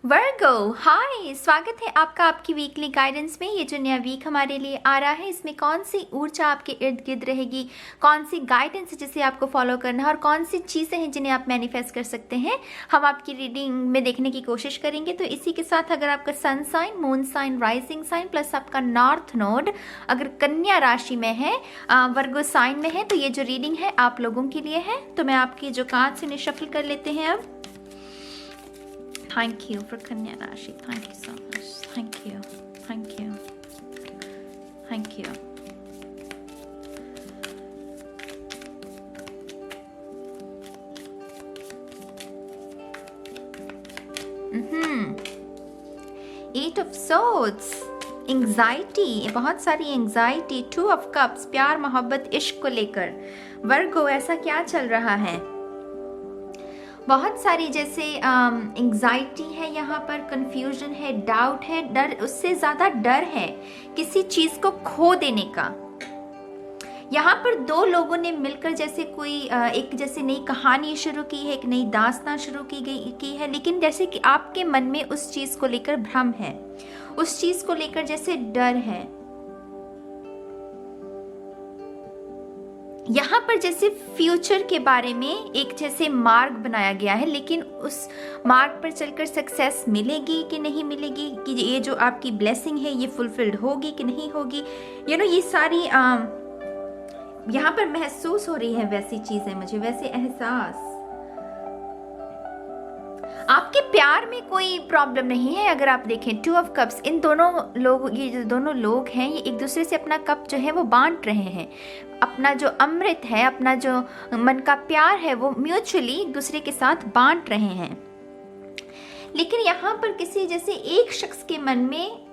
वर्गो हाय, स्वागत है आपका आपकी वीकली गाइडेंस में। ये जो नया वीक हमारे लिए आ रहा है, इसमें कौन सी ऊर्जा आपके इर्द गिर्द रहेगी, कौन सी गाइडेंस है जिसे आपको फॉलो करना है और कौन सी चीज़ें हैं जिन्हें आप मैनिफेस्ट कर सकते हैं, हम आपकी रीडिंग में देखने की कोशिश करेंगे। तो इसी के साथ अगर आपका sun sign, moon sign, rising sign plus आपका नॉर्थ नोड अगर कन्या राशि में है, वर्गो साइन में है, तो ये जो रीडिंग है आप लोगों के लिए है। तो मैं आपकी जो कार्ड्स इन्हें शफल कर लेते हैं अब। Thank you for Kanya Rashi. Thank you so much. Thank you. Thank you. Thank you. Eight of Swords. Anxiety, बहुत सारी एंग्जाइटी। टू ऑफ कप्स, प्यार मोहब्बत इश्क को लेकर। वर्गो ऐसा क्या चल रहा है? बहुत सारी जैसे एंग्जाइटी है, यहाँ पर कंफ्यूजन है, डाउट है, डर, उससे ज़्यादा डर है किसी चीज़ को खो देने का। यहाँ पर दो लोगों ने मिलकर जैसे कोई एक जैसे नई कहानी शुरू की है, एक नई दास्तां शुरू की है, लेकिन जैसे कि आपके मन में उस चीज़ को लेकर भ्रम है, उस चीज़ को लेकर जैसे डर है। यहाँ पर जैसे फ्यूचर के बारे में एक जैसे मार्ग बनाया गया है, लेकिन उस मार्ग पर चलकर सक्सेस मिलेगी कि नहीं मिलेगी, कि ये जो आपकी ब्लेसिंग है ये फुलफिल्ड होगी कि नहीं होगी, ये सारी यहाँ पर महसूस हो रही है वैसी चीजें, मुझे वैसे एहसास। आपके प्यार में कोई प्रॉब्लम नहीं है। अगर आप देखें टू ऑफ कप्स, इन दोनों लोग, ये जो दोनों लोग हैं, ये एक दूसरे से अपना कप जो है वो बांट रहे हैं। अपना जो अमृत है, अपना जो मन का प्यार है, वो म्यूचुअली एक दूसरे के साथ बांट रहे हैं। लेकिन यहाँ पर किसी जैसे एक शख्स के मन में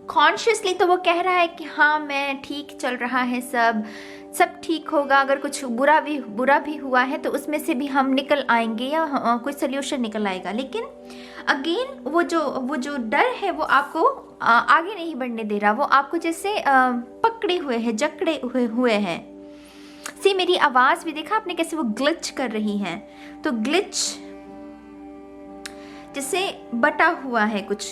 कॉन्शियसली तो वो कह रहा है कि हाँ मैं ठीक चल रहा है, सब ठीक होगा, अगर कुछ बुरा भी हुआ है तो उसमें से भी हम निकल आएंगे या कोई सोल्यूशन निकल आएगा। लेकिन अगेन वो जो डर है वो आपको आगे नहीं बढ़ने दे रहा, वो आपको जैसे पकड़े हुए है, जकड़े हुए हैं। सी मेरी आवाज भी देखा आपने कैसे वो ग्लिच कर रही है, तो ग्लिच जैसे बटा हुआ है कुछ।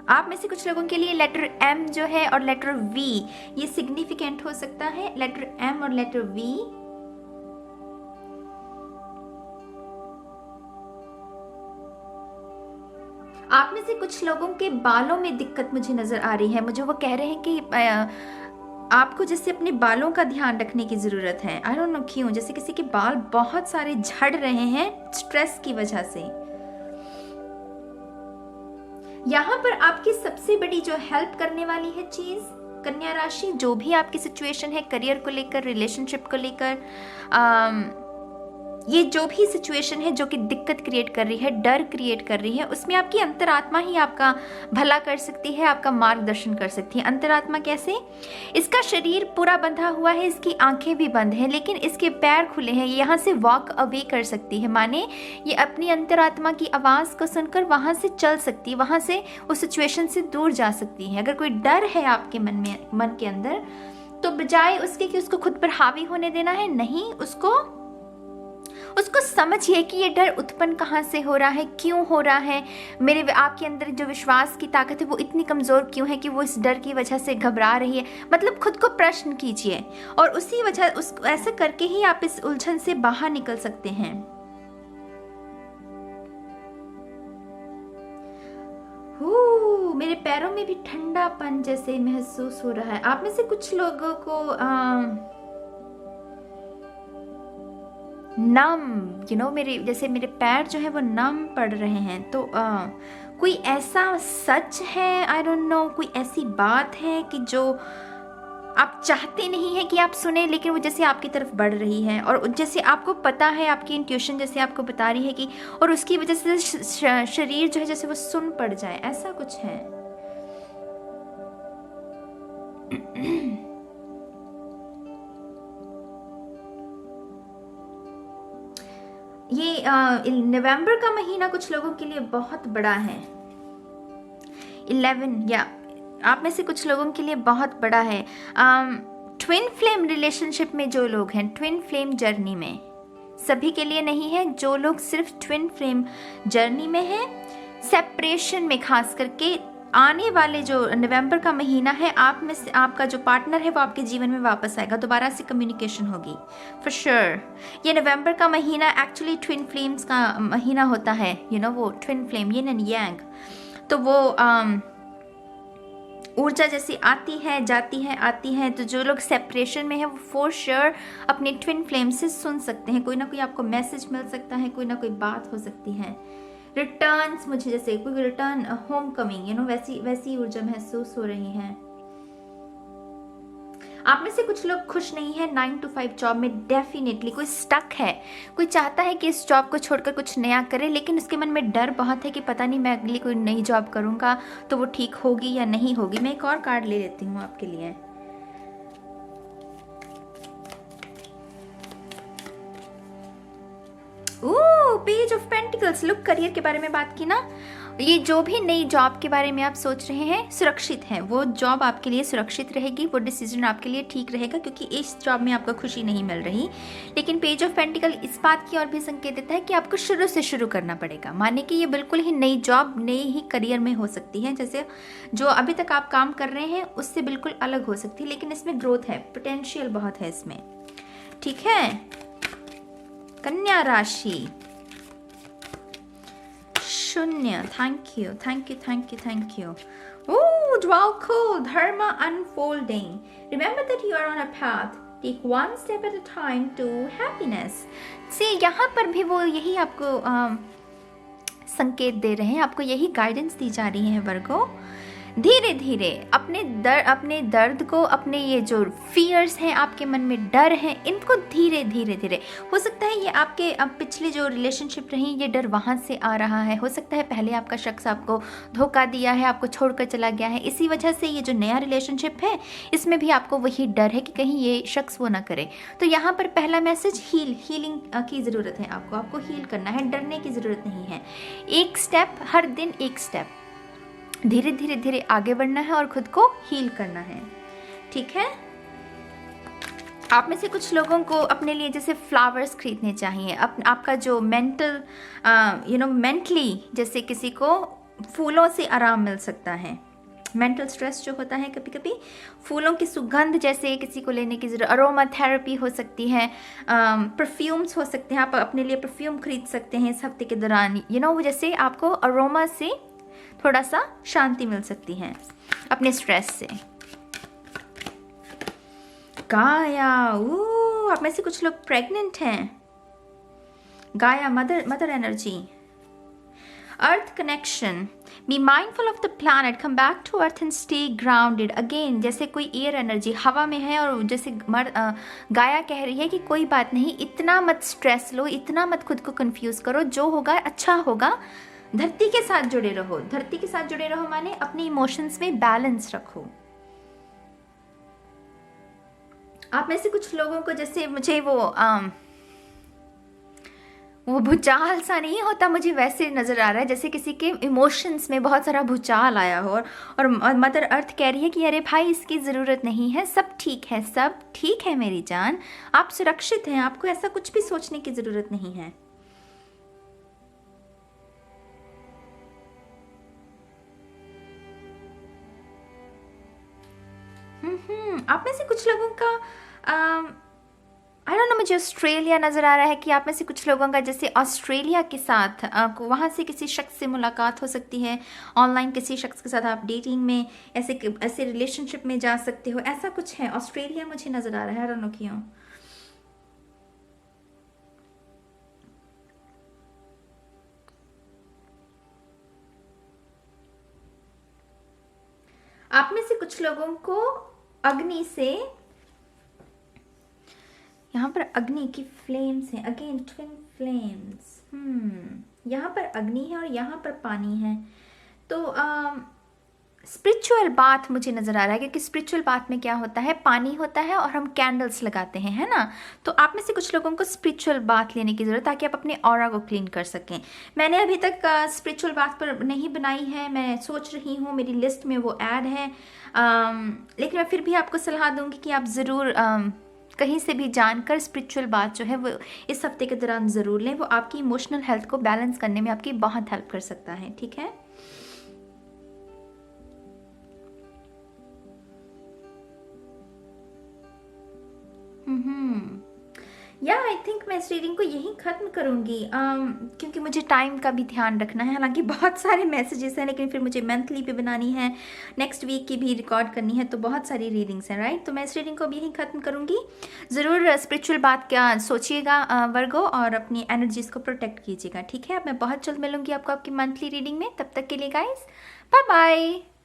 आप में से कुछ लोगों के लिए लेटर एम जो है और लेटर वी ये सिग्निफिकेंट हो सकता है। लेटर एम और लेटर वी, आप में से कुछ लोगों के बालों में दिक्कत मुझे नजर आ रही है। मुझे वो कह रहे हैं कि आपको जैसे अपने बालों का ध्यान रखने की जरूरत है। आई डोंट नो क्यों, जैसे किसी के बाल बहुत सारे झड़ रहे हैं स्ट्रेस की वजह से। यहाँ पर आपकी सबसे बड़ी जो हेल्प करने वाली है चीज, कन्या राशि, जो भी आपकी सिचुएशन है करियर को लेकर, रिलेशनशिप को लेकर, ये जो भी सिचुएशन है जो कि दिक्कत क्रिएट कर रही है, डर क्रिएट कर रही है, उसमें आपकी अंतरात्मा ही आपका भला कर सकती है, आपका मार्गदर्शन कर सकती है। अंतरात्मा कैसे? इसका शरीर पूरा बंधा हुआ है, इसकी आंखें भी बंद हैं, लेकिन इसके पैर खुले हैं, यहाँ से वॉक अवे कर सकती है। माने ये अपनी अंतरात्मा की आवाज़ को सुनकर वहाँ से चल सकती है, वहाँ से उस सिचुएशन से दूर जा सकती है। अगर कोई डर है आपके मन के अंदर, तो बजाय उसके कि उसको खुद पर हावी होने देना है, नहीं, उसको समझिए कि ये डर उत्पन्न कहाँ से हो रहा है, क्यों हो रहा है, मेरे आपके अंदर जो विश्वास की ताकत है वो इतनी कमज़ोर क्यों है कि वो इस डर की वजह से घबरा रही है। मतलब खुद को प्रश्न कीजिए और उसी वजह ऐसा करके ही आप इस उलझन से बाहर निकल सकते हैं। मेरे पैरों में भी ठंडापन जैसे महसूस हो रहा है। आप में से कुछ लोगों को नम मेरे पैर जो है वो नम पड़ रहे हैं। तो कोई ऐसा सच है, आई डोंट नो, कोई ऐसी बात है कि जो आप चाहते नहीं है कि आप सुने, लेकिन वो जैसे आपकी तरफ बढ़ रही है और जैसे आपको पता है, आपकी इंट्यूशन जैसे आपको बता रही है कि, और उसकी वजह से शरीर जो है जैसे वो सुन पड़ जाए, ऐसा कुछ है। ये नवंबर का महीना कुछ लोगों के लिए बहुत बड़ा है। 11 या आप में से कुछ लोगों के लिए बहुत बड़ा है। ट्विन फ्लेम रिलेशनशिप में जो लोग हैं, ट्विन फ्लेम जर्नी में, सभी के लिए नहीं है। जो लोग सिर्फ ट्विन फ्लेम जर्नी में हैं सेपरेशन में, खास करके आने वाले जो नवंबर का महीना है, आप में से आपका जो पार्टनर है वो आपके जीवन में वापस आएगा, दोबारा से कम्युनिकेशन होगी फॉर श्योर। ये नवंबर का महीना एक्चुअली ट्विन फ्लेम्स का महीना होता है, वो twin flame, yin and yang. तो वो ऊर्जा जैसी आती है जाती है आती है। तो जो लोग सेपरेशन में है वो फॉर श्योर अपने ट्विन फ्लेम से सुन सकते हैं, कोई ना कोई आपको मैसेज मिल सकता है, कोई ना कोई बात हो सकती है। रिटर्न्स, मुझे जैसे कोई रिटर्न, होम कमिंग, वैसी ऊर्जा महसूस हो रही है। आप में से कुछ लोग खुश नहीं है 9 to 5 जॉब में, डेफिनेटली कोई स्टक है, कोई चाहता है कि इस जॉब को छोड़कर कुछ नया करे, लेकिन उसके मन में डर बहुत है कि पता नहीं मैं अगली कोई नई जॉब करूंगा तो वो ठीक होगी या नहीं होगी। मैं एक और कार्ड ले लेती हूँ आपके लिए। Page of pentacles. Look, career के बारे में बात की ना, ये जो भी नई जॉब के बारे में आप सोच रहे हैं सुरक्षित है, वो जॉब आपके लिए सुरक्षित रहेगी, वो डिसीजन आपके लिए ठीक रहेगा, क्योंकि इस जॉब में आपको खुशी नहीं मिल रही। लेकिन पेज ऑफ पेंटिकल इस बात की ओर भी संकेत देता है कि आपको शुरू से शुरू करना पड़ेगा, माने कि ये बिल्कुल ही नई जॉब नई ही करियर में हो सकती है, जैसे जो अभी तक आप काम कर रहे हैं उससे बिल्कुल अलग हो सकती है, लेकिन इसमें ग्रोथ है, पोटेंशियल बहुत है इसमें। ठीक है, कन्या राशि, शून्य, thank you thank you thank you thank you. Dwell cool, dharma unfolding. Remember that you are on a path. Take one step at a time to happiness. See, यहाँ पर भी वो यही आपको संकेत दे रहे हैं, आपको यही गाइडेंस दी जा रही है वर्गो। धीरे धीरे अपने दर्द को, अपने ये जो फियर्स हैं आपके मन में, डर है, इनको धीरे धीरे धीरे, हो सकता है ये आपके पिछले जो रिलेशनशिप रही ये डर वहाँ से आ रहा है, हो सकता है पहले आपका शख्स आपको धोखा दिया है, आपको छोड़कर चला गया है, इसी वजह से ये जो नया रिलेशनशिप है इसमें भी आपको वही डर है कि कहीं ये शख्स वो ना करे। तो यहाँ पर पहला मैसेज, हीलिंग की ज़रूरत है, आपको हील करना है, डरने की ज़रूरत नहीं है। एक स्टेप, हर दिन एक स्टेप, धीरे धीरे धीरे आगे बढ़ना है और खुद को हील करना है। ठीक है, आप में से कुछ लोगों को अपने लिए जैसे फ्लावर्स खरीदने चाहिए, आपका जो मेंटल मेंटली, जैसे किसी को फूलों से आराम मिल सकता है, मेंटल स्ट्रेस जो होता है कभी कभी, फूलों की सुगंध जैसे किसी को लेने की जरूरत, अरोमा थेरेपी हो सकती है, परफ्यूम्स हो सकते हैं, आप अपने लिए परफ्यूम खरीद सकते हैं इस हफ्ते के दौरान, जैसे आपको अरोमा से थोड़ा सा शांति मिल सकती है अपने स्ट्रेस से। गाया, आप में से कुछ लोग प्रेग्नेंट हैं, Gaia mother energy. Earth connection, be mindful of the planet, come back to earth and stay grounded. Again जैसे कोई एयर एनर्जी हवा में है, और जैसे गाया कह रही है कि कोई बात नहीं, इतना मत स्ट्रेस लो, इतना मत खुद को कंफ्यूज करो, जो होगा अच्छा होगा। धरती के साथ जुड़े रहो, धरती के साथ जुड़े रहो माने अपने इमोशंस में बैलेंस रखो। आप में से कुछ लोगों को जैसे मुझे वो भूचाल सा नहीं होता, मुझे वैसे नजर आ रहा है जैसे किसी के इमोशंस में बहुत सारा भूचाल आया हो, और मदर अर्थ कह रही है कि अरे भाई इसकी ज़रूरत नहीं है, सब ठीक है, सब ठीक है मेरी जान, आप सुरक्षित हैं, आपको ऐसा कुछ भी सोचने की ज़रूरत नहीं है। आप में से कुछ लोगों का आई डोंट नो, मुझे ऑस्ट्रेलिया नज़र आ रहा है कि आप में से कुछ लोगों का जैसे ऑस्ट्रेलिया के साथ वहाँ से किसी शख्स से मुलाकात हो सकती है, ऑनलाइन किसी शख्स के साथ आप डेटिंग में ऐसे रिलेशनशिप में जा सकते हो, ऐसा कुछ है। ऑस्ट्रेलिया मुझे नज़र आ रहा है, आई डोंट नो क्यों। आप में से कुछ लोगों को अग्नि से, यहाँ पर अग्नि की फ्लेम्स हैं, अगेन ट्विन फ्लेम्स, यहाँ पर अग्नि है और यहाँ पर पानी है। तो स्पिरिचुअल बात मुझे नज़र आ रहा है, क्योंकि स्पिरिचुअल बात में क्या होता है, पानी होता है और हम कैंडल्स लगाते हैं, है ना। तो आप में से कुछ लोगों को स्पिरिचुअल बात लेने की ज़रूरत, ताकि आप अपने ऑरा को क्लीन कर सकें। मैंने अभी तक स्पिरिचुअल बात पर नहीं बनाई है, मैं सोच रही हूँ, मेरी लिस्ट में वो ऐड है, लेकिन मैं फिर भी आपको सलाह दूँगी कि आप ज़रूर कहीं से भी जानकर स्पिरिचुअल बात जो है वो इस हफ्ते के दौरान ज़रूर लें। वो आपकी इमोशनल हेल्थ को बैलेंस करने में आपकी बहुत हेल्प कर सकता है। ठीक है, या आई थिंक मैं इस रीडिंग को यहीं ख़त्म करूँगी, क्योंकि मुझे टाइम का भी ध्यान रखना है। हालांकि बहुत सारे मैसेजेस हैं, लेकिन फिर मुझे मंथली भी बनानी है, नेक्स्ट वीक की भी रिकॉर्ड करनी है, तो बहुत सारी रीडिंग्स हैं, राइट। तो मैं इस रीडिंग को भी यहीं ख़त्म करूँगी। ज़रूर स्पिरिचुअल बात क्या सोचिएगा वर्गो, और अपनी एनर्जीज़ को प्रोटेक्ट कीजिएगा। ठीक है, अब मैं बहुत जल्द मिलूँगी आपको आपकी मंथली रीडिंग में। तब तक के लिए गाइस, बाय बाय।